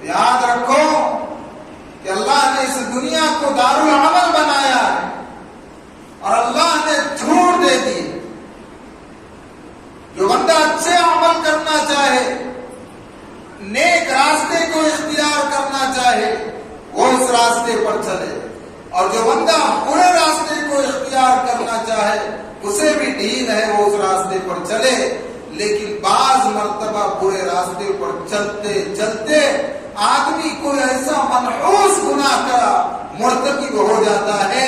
یاد رکھو کہ اللہ نے اس دنیا کو دارالعمل بنایا ہے اور اللہ نے چھوڑ دے دی۔ جو بندہ اچھے عمل کرنا چاہے، نیک راستے کو اختیار کرنا چاہے، وہ اس راستے پر چلے، اور جو بندہ برے راستے کو اختیار کرنا چاہے اسے بھی ڈھیل ہے وہ اس راستے پر چلے۔ لیکن بعض مرتبہ برے راستے پر چلتے چلتے آدمی کوئی ایسا منحوس گناہ کا مرتکب ہو جاتا ہے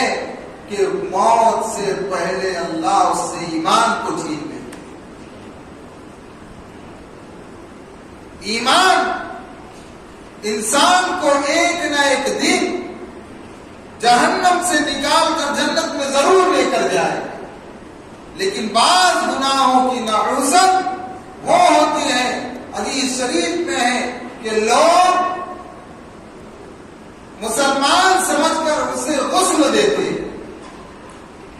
کہ موت سے پہلے اللہ اس سے ایمان کو چھین لے۔ ایمان انسان کو ایک نہ ایک دن جہنم سے نکال کر جنت میں ضرور لے کر جائے، لیکن بعض گناہوں کی نحوست وہ ہوتی ہے، حدیث شریف میں ہے کہ لوگ مسلمان سمجھ کر اسے غسل دیتے،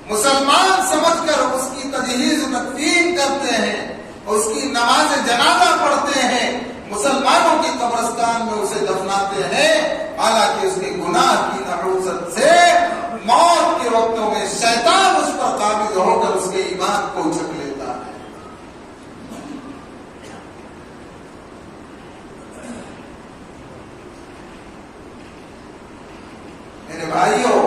مسلمان سمجھ کر اس کی تجہیز و تکفین کرتے ہیں اور اس کی نماز جنازہ پڑھتے ہیں، مسلمانوں کی قبرستان میں اسے دفناتے ہیں، حالانکہ اس کے گناہ کی نحوست سے موت کے وقتوں میں شیطان اس پر قابض ہو کر اس کے ایمان کو اچک لیتا ہے۔ میرے بھائیوں،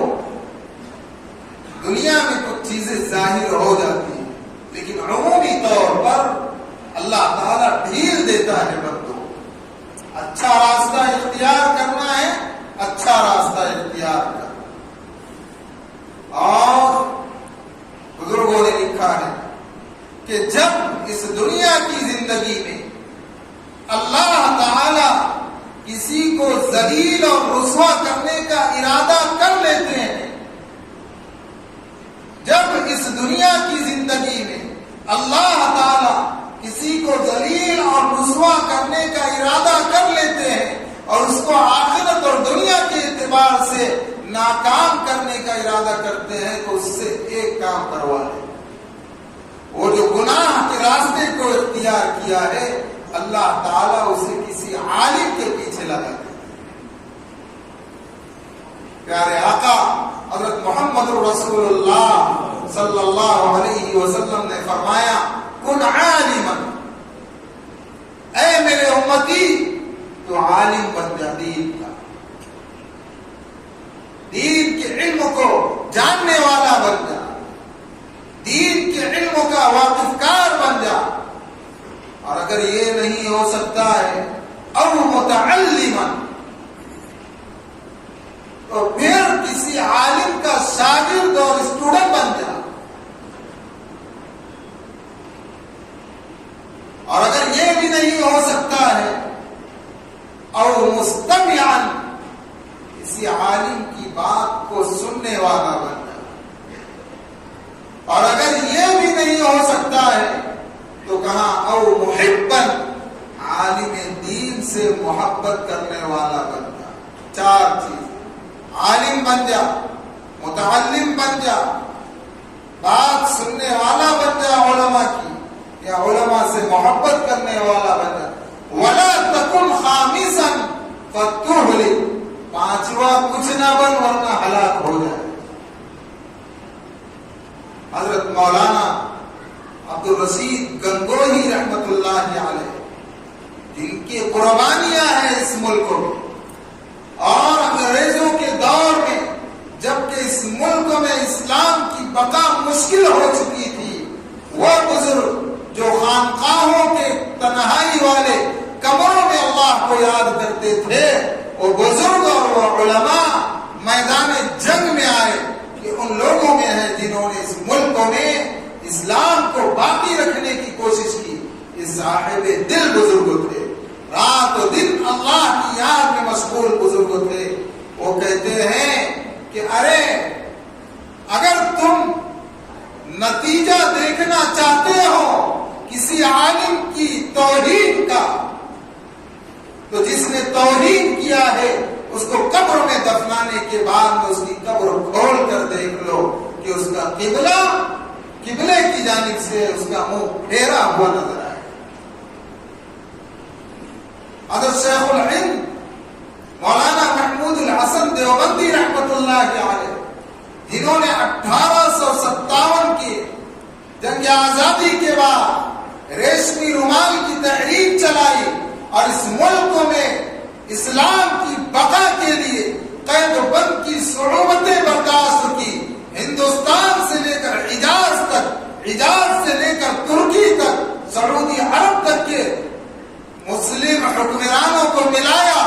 دنیا میں کچھ چیزیں ظاہر ہو جاتی ہیں، لیکن عمومی طور پر اللہ تعالیٰ ڈھیل دیتا ہے بندوں۔ اچھا راستہ اختیار کرنا ہے، اچھا راستہ اختیار کرنا۔ اور بزرگوں نے لکھا ہے کہ جب اس دنیا کی زندگی میں اللہ تعالی کسی کو ذلیل اور رسوا کرنے کا ارادہ کر لیتے ہیں، جب اس دنیا کی زندگی میں اللہ تعالی کسی کو ذلیل اور رسوا کرنے کا ارادہ کر لیتے ہیں اور اس کو آخرت اور دنیا کے اعتبار سے ناکام کرنے کا ارادہ کرتے ہیں، تو اس سے ایک کام کروا لیں، وہ جو گناہ کے راستے کو اختیار کیا ہے اللہ تعالیٰ اسے کسی عالم کے پیچھے لگا دے۔ پیارے آقا حضرت محمد رسول اللہ صلی اللہ علیہ وسلم نے فرمایا، کن عالما، اے میرے امتی تو عالم بن جا، دین کا، دین کے علم کو جاننے والا بن جا، دین کے علم کا واقفکار بن جا، اور اگر یہ نہیں ہو سکتا ہے او متعلما، تو پھر کسی عالم کا شاگرد اور اسٹوڈنٹ بن جا، اور اگر یہ بھی نہیں ہو سکتا ہے او مستمعا، کسی عالم کی بات کو سننے والا بن جا، اور اگر یہ بھی نہیں ہو سکتا ہے تو کہاں او محبا، عالم دین سے محبت کرنے والا بن جا۔ چار چیز، عالم بن جا، متعلم بن جا، بات سننے والا بن جا علماء کی یا علماء سے محبت کرنے والا بن جا، ولا تکن خامسا فتہلک، پانچواں کچھ نہ بن ورنہ ہلاک ہو جائے۔ حضرت مولانا عبد الرشید گنگوہی رحمت اللہ علیہ، جن کی قربانیاں ہیں اس ملک میں، اور انگریزوں کے دور میں جبکہ اس ملک میں اسلام کی بقا مشکل ہو چکی تھی، وہ بزرگ جو خانقاہوں کے تنہائی والے کمروں میں اللہ کو یاد کرتے تھے، وہ بزرگ اور وہ علماء میدان جنگ میں آئے کہ ان لوگوں میں ہے جنہوں نے اس ملک میں اسلام کو باقی رکھنے کی کوشش کی۔ یہ صاحب دل بزرگ تھے، رات و دن اللہ کی یاد میں مشغول بزرگ تھے۔ وہ کہتے ہیں کہ ارے اگر تم نتیجہ دیکھنا چاہتے ہو کسی عالم کی توہین کا، تو جس نے توہین کیا ہے اس کو قبر میں دفنانے کے بعد میں اس کی قبر کھول کر دیکھ لو کہ اس کا قبلے کی جانب سے اس کا منہ پھیرا ہوا نظر آئے۔ حضرت شیخ الہند جنہوں نے 1857 کی جنگ آزادی کے بعد ریشمی رومال کی تحریک چلائی اور اس ملک میں اسلام کی بقا کے لیے قید و بند کی صعوبتیں برداشت کی، ہندوستان سے لے کر حجاز تک، حجاز سے لے کر ترکی تک، سعودی عرب تک کے مسلم حکمرانوں کو ملایا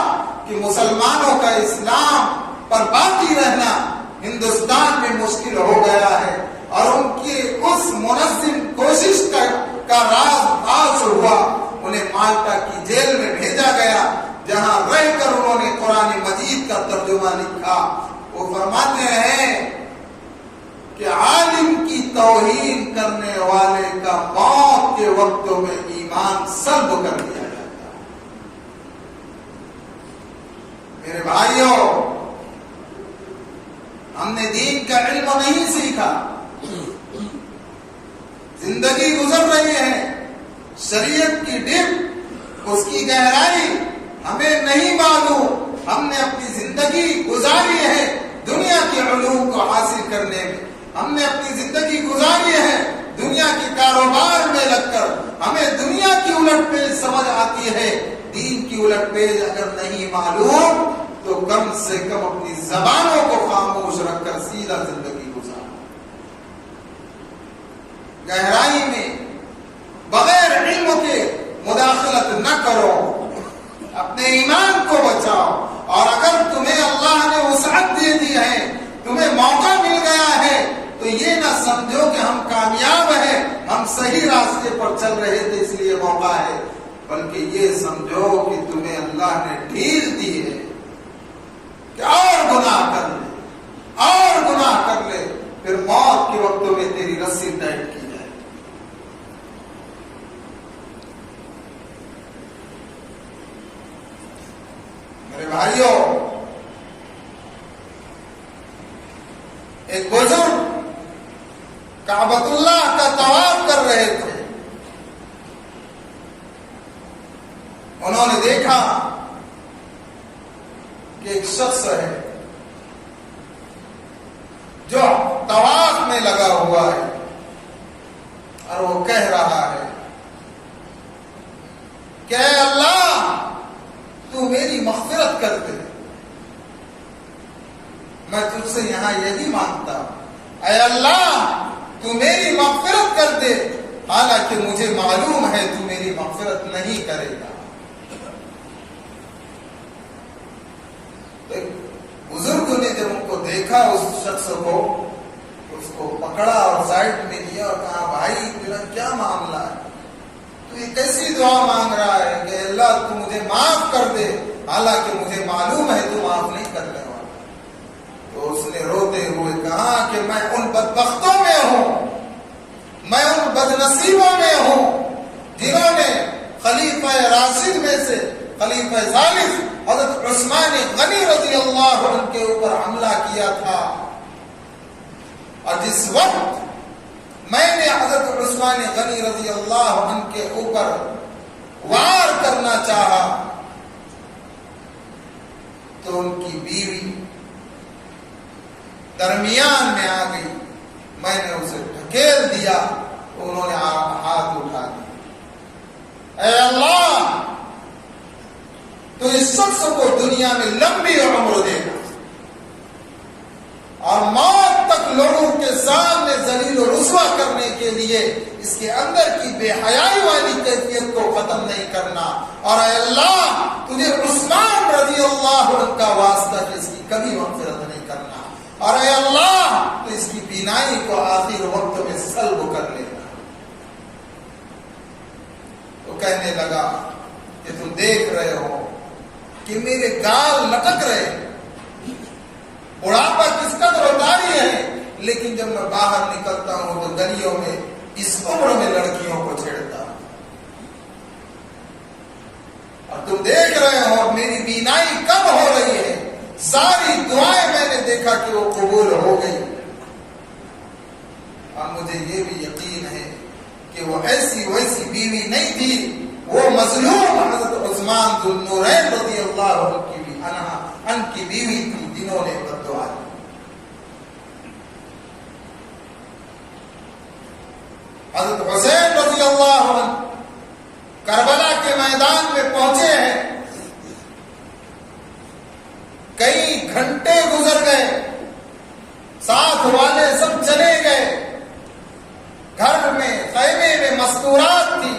کہ مسلمانوں کا اسلام پر باقی رہنا ہندوستان میں مشکل ہو گیا ہے، اور ان کی اس منظم کوشش کا راز فاش ہوا۔ انہیں مالٹا کی جیل میں بھیجا گیا جہاں رہ کر انہوں نے قرآن مجید کا ترجمہ لکھا۔ وہ فرماتے ہیں کہ عالم کی توہین کرنے والے کا موت کے وقتوں میں ایمان سلب کر دیا جاتا ہے۔ میرے بھائیوں، ہم نے دین کا علم نہیں سیکھا، زندگی گزر رہی ہے، شریعت کی ڈپ، اس کی گہرائی ہمیں نہیں معلوم۔ ہم نے اپنی زندگی گزاری ہے دنیا کے علوم کو حاصل کرنے میں، ہم نے اپنی زندگی گزاری ہے دنیا کے کاروبار میں لگ کر۔ ہمیں دنیا کی الٹ پیج سمجھ آتی ہے، دین کی الٹ پیج اگر نہیں معلوم تو کم سے کم اپنی زبانوں کو خاموش رکھ کر سیدھا زندگی گزار۔ گہرائی میں بغیر علم کے مداخلت نہ کرو، اپنے ایمان کو بچاؤ، اور اگر تمہیں اللہ نے وسعت دے دی ہے، تمہیں موقع مل گیا ہے، تو یہ نہ سمجھو کہ ہم کامیاب ہیں، ہم صحیح راستے پر چل رہے تھے اس لیے موقع ہے، بلکہ یہ سمجھو کہ تمہیں اللہ نے ڈھیل دی ہے کہ اور گناہ کر لے، اور گناہ کر لے، پھر موت کے وقتوں میں تیری رسی ٹائٹ کی جائے۔ میرے بھائیوں، ایک بزرگ کعبۃ اللہ کا طواف کر رہے تھے، انہوں نے دیکھا کہ ایک شخص ہے جو طواف میں لگا ہوا ہے اور وہ کہہ رہا ہے کہ اے اللہ تو میری مغفرت کر دے، میں تجھ سے یہاں یہی مانگتا ہوں، اے اللہ تو میری مغفرت کر دے، حالانکہ مجھے معلوم ہے تو میری مغفرت نہیں کرے گا۔ بزرگوں نے جب ان کو دیکھا، اس شخص کو، اس کو پکڑا اور سائڈ میں لیا اور کہا بھائی تیرا کیا معاملہ ہے، تو یہ کیسی دعا مانگ رہا ہے کہ اللہ تو مجھے معاف کر دے، حالانکہ مجھے معلوم ہے تو معاف نہیں کرنے والا۔ تو اس نے روتے ہوئے کہا کہ میں ان بدبختوں میں ہوں، میں ان بدنصیبوں میں ہوں جنہوں نے خلیفہ راشد میں سے خلیفہ ثالث حضرت عثمان غنی رضی اللہ عنہ کے اوپر حملہ کیا تھا، اور جس وقت میں نے حضرت عثمان غنی رضی اللہ عنہ کے اوپر وار کرنا چاہا تو ان کی بیوی درمیان میں آ گئی، میں نے اسے ڈھکیل دیا تو انہوں نے ہاتھ اٹھا دیا، اے اللہ تو اس شخص کو دنیا میں لمبی عمر دے گا اور موت تک لوگوں کے سامنے ذلیل و رسوا کرنے کے لیے اس کے اندر کی بے حیائی والی کیفیت کو ختم نہیں کرنا، اور اے اللہ تجھے عثمان رضی اللہ عنہ کا واسطہ کہ اس کی کبھی مغفرت نہیں کرنا، اور اے اللہ تو اس کی بینائی کو آخر وقت میں سلب کر لینا۔ تو کہنے لگا کہ تم دیکھ رہے ہو کہ میرے گال لٹک رہے، بڑھاپا کس قدر اتاری ہے، لیکن جب میں باہر نکلتا ہوں تو گلیوں میں اس عمر میں لڑکیوں کو چھیڑتا ہوں، اور تم دیکھ رہے ہو میری بینائی کم ہو رہی ہے، ساری دعائیں میں نے دیکھا کہ وہ قبول ہو گئی، اور مجھے یہ بھی یقین ہے کہ وہ ایسی ویسی بیوی نہیں تھی، وہ مظلوم حضرت عثمان ذو النورین رضی اللہ عنہ کی بھی ان کی بیوی تھی جنہوں نے بد دعا دی۔ حضرت حسین رضی اللہ عنہ کربلا کے میدان میں پہنچے ہیں، کئی گھنٹے گزر گئے، ساتھ والے سب چلے گئے، گھر میں خیمے میں مستورات تھی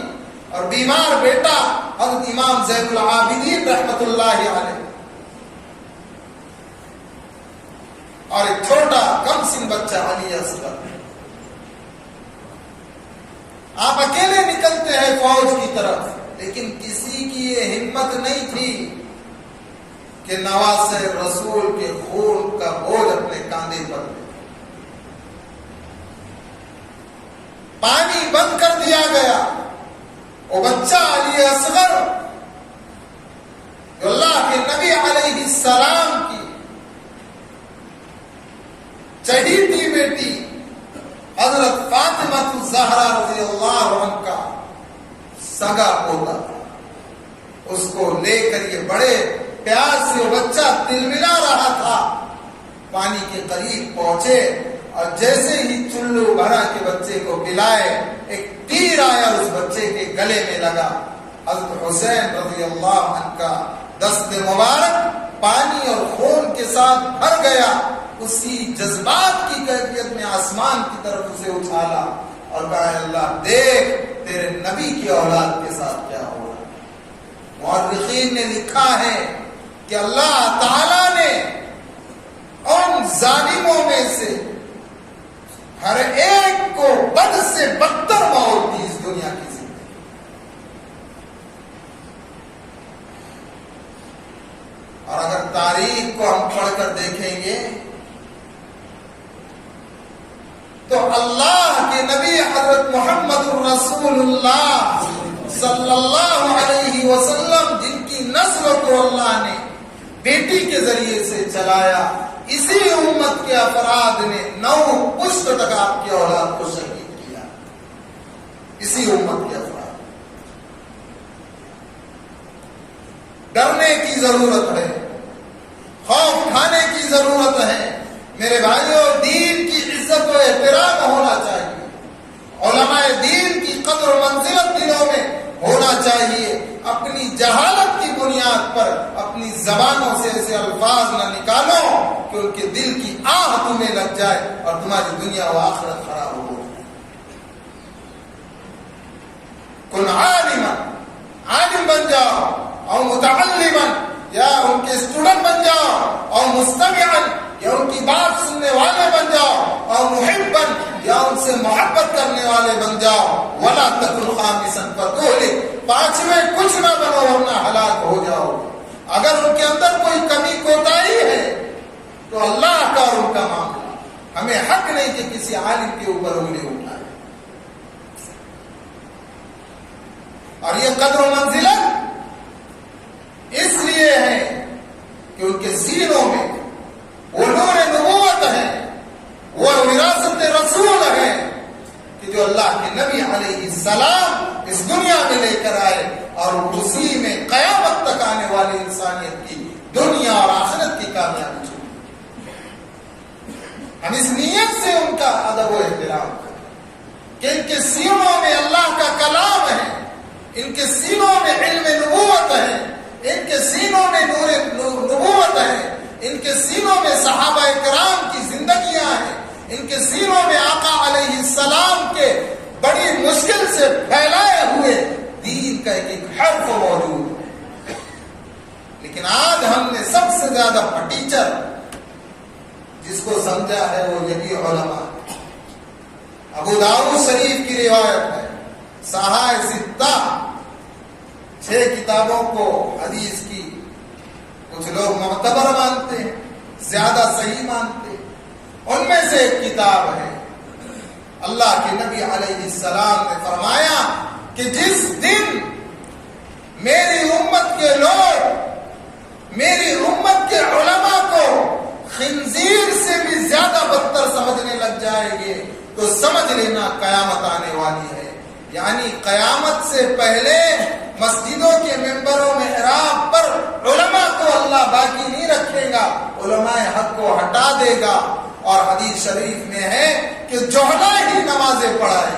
اور بیمار بیٹا حضرت امام زین العابدین رحمت اللہ علیہ اور ایک چھوٹا کم سن بچہ علی اصغر۔ آپ اکیلے نکلتے ہیں فوج کی طرف، لیکن کسی کی یہ ہمت نہیں تھی کہ نواسے رسول کے خون کا بوجھ اپنے کاندھے پر لے۔ پانی بند کر دیا گیا، وہ بچہ علی اصغر جو اللہ کے نبی علیہ السلام کی چہیتی بیٹی حضرت فاطمہ الزہرا رضی اللہ عنہ کا سگا پوتا تھا، اس کو لے کر یہ بڑے پیار سے وہ بچہ تلملا رہا تھا، پانی کے قریب پہنچے اور جیسے ہی چلو بھرا کے بچے کو پلائے، ایک تیر آیا اس بچے کے گلے میں لگا۔ حضرت حسین رضی اللہ عنہ کا دست مبارک پانی اور خون کے ساتھ بھر گیا، اسی جذبات کی کیفیت میں آسمان کی طرف اسے اچھالا اور کہا اللہ دیکھ تیرے نبی کی اولاد کے ساتھ کیا ہو رہا ہے۔ مورخین نے لکھا ہے کہ اللہ تعالی نے ان ظالموں میں سے ہر ایک کو بد سے بدتر موت دی اس دنیا کی زندگی۔ اور اگر تاریخ کو ہم پڑھ کر دیکھیں گے تو اللہ کے نبی حضرت محمد الرسول اللہ صلی اللہ علیہ وسلم جن کی نسل کو اللہ نے بیٹی کے ذریعے سے چلایا، اسی امت کے افراد نے 9 پشت تک آپ کی اولاد کو شہید کیا، اسی امت کے افراد۔ ڈرنے کی ضرورت ہے، خوف کھانے کی ضرورت ہے میرے بھائیوں، دین کی عزت و احترام ہونا چاہیے، علماء دین کی قدر و منزلت دلوں میں ہونا چاہیے۔ اپنی جہالت کی بنیاد پر اپنی زبانوں سے ایسے الفاظ نہ نکالو کہ ان کے دل کی آہ تمہیں لگ جائے اور تمہاری دنیا و آخرت خراب ہو جائے۔ کن عالما، عالم بن جاؤ، اور متعلما یا ان کے اسٹوڈنٹ بن جاؤ، اور مستمعا یا ان کی بات سننے والے بن جاؤ، اور محبا یا ان سے محبت کرنے والے بن جاؤ، ولا تکن خامسا فتہلک، 5ویں کچھ نہ بنو ورنہ ہلاک ہو جاؤ۔ اگر ان کے اندر کوئی کمی کوتاہی ہے تو اللہ کا اور ان کا معاملہ، ہمیں حق نہیں کہ کسی عالم کے اوپر انگلی اٹھائے۔ اور یہ قدر و منزلت اس لیے ہے کہ ان کے سینوں میں وہ نور نبوت ہے، وہ وراثت رسول ہے کہ جو اللہ کے نبی علیہ السلام اس دنیا میں لے کر آئے، اور اسی میں قیامت تک آنے والی انسانیت کی دنیا اور آخرت کی کامیابی چھوڑی۔ ہم اس نیت سے ان کا ادب و احترام کریں کہ ان کے سینوں میں اللہ کا کلام ہے، ان کے سینوں میں علم نبوت ہے، ان کے سینوں میں نور نبوت ہے، ان کے سینوں میں صحابہ کرام کی زندگیاں ہیں، ان کے سینوں میں آقا علیہ السلام کے بڑی مشکل سے پھیلائے ہوئے دین کا ایک حرف موجود ہے۔ لیکن آج ہم نے سب سے زیادہ پٹیچر جس کو سمجھا ہے وہ یہی علماء۔ ابو داؤد شریف کی روایت ہے، صحاح ستہ، 6 کتابوں کو حدیث کی کچھ لوگ معتبر مانتے ہیں، زیادہ صحیح مانتے ہیں، ان میں سے ایک کتاب ہے اللہ کے نبی علیہ السلام نے فرمایا کہ جس دن میری امت کے لوگ میری امت کے علماء کو خنزیر سے بھی زیادہ بدتر سمجھنے لگ جائیں گے تو سمجھ لینا قیامت آنے والی ہے۔ یعنی قیامت سے پہلے مسجدوں کے ممبروں میں محراب پر علماء کو اللہ باقی نہیں رکھے گا، علماء حق کو ہٹا دے گا۔ اور حدیث شریف میں ہے کہ جوہلا ہی نمازیں پڑھائے،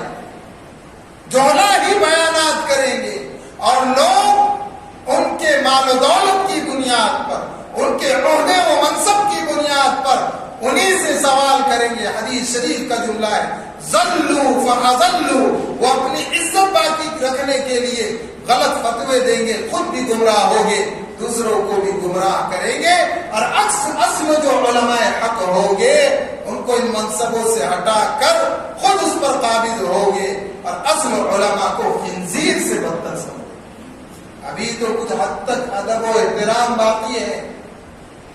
جوہلا ہی بیانات کریں گے، اور لوگ ان کے مال و دولت کی بنیاد پر، ان کے عہدے و منصب کی بنیاد پر انہی سے سوال کریں گے۔ حدیث شریف کا جملہ ہے ذلوا فاضلوا، وہ اپنی عزت باقی رکھنے کے لیے غلط فتوے دیں گے، خود بھی گمراہ ہوگے، دوسروں کو بھی گمراہ کریں گے، اور اصل جو علماء حق ہوگے ان کو ان منصبوں سے ہٹا کر خود اس پر قابض ہوگے، اور اصل علماء کو خنزیر سے بدتر سمجھے۔ ابھی تو کچھ حد تک ادب و احترام باقی ہے،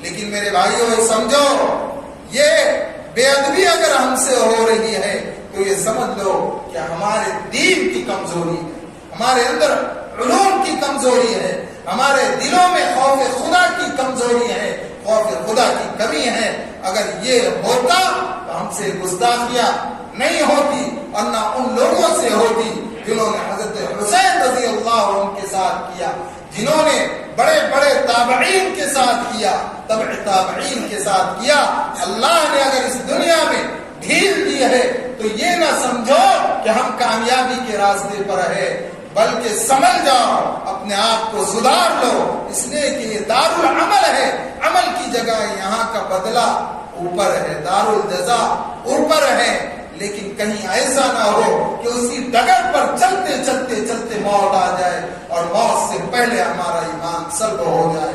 لیکن میرے بھائیوں سمجھو، یہ بے ادبی اگر ہم سے ہو رہی ہے تو یہ سمجھ لو کہ ہمارے دین کی کمزوری ہے، ہمارے اندر علوم کی کمزوری ہے، ہمارے دلوں میں خوف خدا کی کمزوری ہے، خوف خدا کی کمی ہے۔ اگر یہ ہوتا تو ہم سے گستاخیاں نہیں ہوتی، اور نہ ان لوگوں سے ہوتی جنہوں نے حضرت حسین رضی اللہ عنہ کے ساتھ کیا، جنہوں نے بڑے بڑے تابعین کے ساتھ کیا، تبع تابعین کے ساتھ کیا۔ اللہ نے اگر اس دنیا میں ڈھیل دی ہے تو یہ نہ سمجھو کہ ہم کامیابی کے راستے پر ہے، بلکہ سمجھ جاؤ، اپنے آپ کو سدھار لو، اس لیے کہ یہ دارالعمل ہے، عمل کی جگہ یہاں کا بدلہ اوپر ہے، دارالجزا اوپر ہے۔ لیکن کہیں ایسا نہ ہو کہ اسی ڈگر پر چلتے چلتے چلتے موت آ جائے اور موت سے پہلے ہمارا ایمان سلب ہو جائے۔